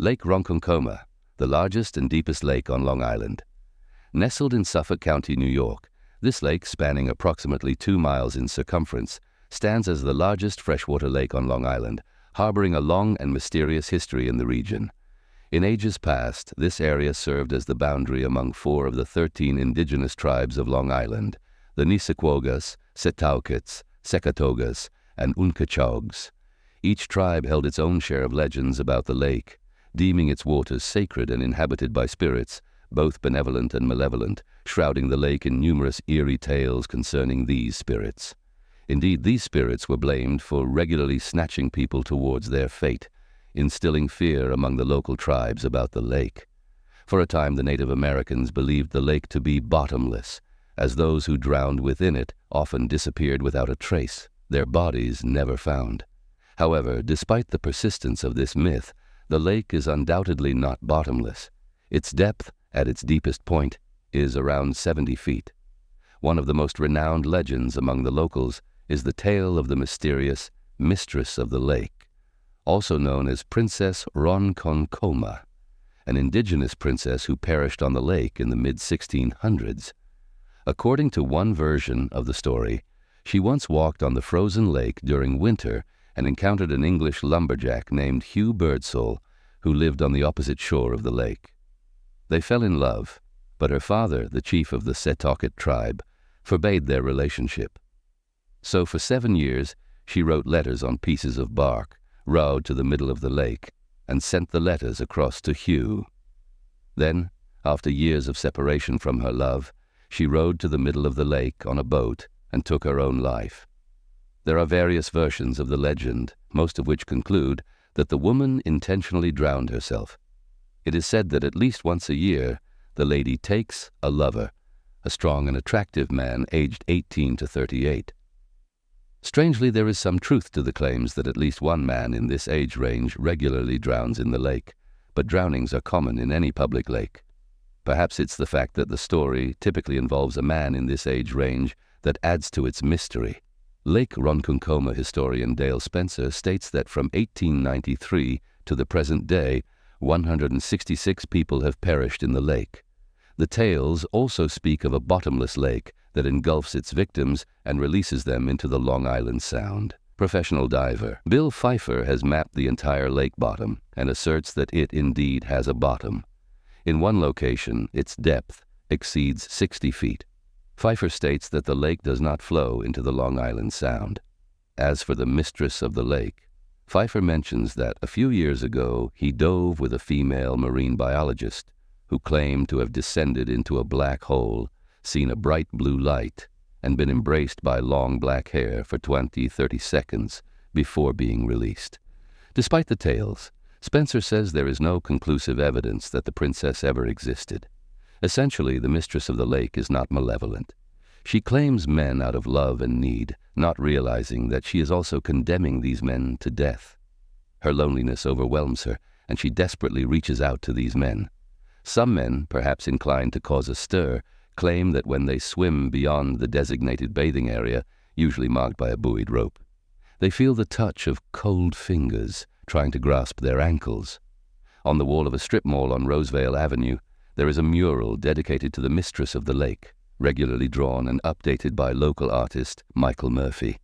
Lake Ronkonkoma, the largest and deepest lake on Long Island. Nestled in Suffolk County, New York, this lake, spanning approximately 2 miles in circumference, stands as the largest freshwater lake on Long Island, harboring a long and mysterious history in the region. In ages past, this area served as the boundary among 4 of the 13 indigenous tribes of Long Island, the Nissequogas, Setaukets, Secatogas, and Unkechaugs. Each tribe held its own share of legends about the lake, deeming its waters sacred and inhabited by spirits, both benevolent and malevolent, shrouding the lake in numerous eerie tales concerning these spirits. Indeed, these spirits were blamed for regularly snatching people towards their fate, instilling fear among the local tribes about the lake. For a time, the Native Americans believed the lake to be bottomless, as those who drowned within it often disappeared without a trace, their bodies never found. However, despite the persistence of this myth, the lake is undoubtedly not bottomless. Its depth, at its deepest point, is around 70 feet. One of the most renowned legends among the locals is the tale of the mysterious Mistress of the lake, also known as Princess Ronkonkoma, an indigenous princess who perished on the lake in the mid-1600s. According to one version of the story, she once walked on the frozen lake during winter and encountered an English lumberjack named Hugh Birdsall, who lived on the opposite shore of the lake. They fell in love, but her father, the chief of the Setauket tribe, forbade their relationship. So for 7 years, she wrote letters on pieces of bark, rowed to the middle of the lake, and sent the letters across to Hugh. Then, after years of separation from her love, she rowed to the middle of the lake on a boat and took her own life. There are various versions of the legend, most of which conclude that the woman intentionally drowned herself. It is said that at least once a year, the lady takes a lover, a strong and attractive man aged 18 to 38. Strangely, there is some truth to the claims that at least one man in this age range regularly drowns in the lake, but drownings are common in any public lake. Perhaps it's the fact that the story typically involves a man in this age range that adds to its mystery. Lake Ronkonkoma historian Dale Spencer states that from 1893 to the present day, 166 people have perished in the lake. The tales also speak of a bottomless lake that engulfs its victims and releases them into the Long Island Sound. Professional diver Bill Pfeiffer has mapped the entire lake bottom and asserts that it indeed has a bottom. In one location, its depth exceeds 60 feet. Pfeiffer states that the lake does not flow into the Long Island Sound. As for the Mistress of the lake, Pfeiffer mentions that a few years ago he dove with a female marine biologist who claimed to have descended into a black hole, seen a bright blue light, and been embraced by long black hair for 20-30 seconds before being released. Despite the tales, Spencer says there is no conclusive evidence that the princess ever existed. Essentially, the Mistress of the lake is not malevolent. She claims men out of love and need, not realizing that she is also condemning these men to death. Her loneliness overwhelms her, and she desperately reaches out to these men. Some men, perhaps inclined to cause a stir, claim that when they swim beyond the designated bathing area, usually marked by a buoyed rope, they feel the touch of cold fingers trying to grasp their ankles. On the wall of a strip mall on Rosevale Avenue, there is a mural dedicated to the Mistress of the lake, regularly drawn and updated by local artist Michael Murphy.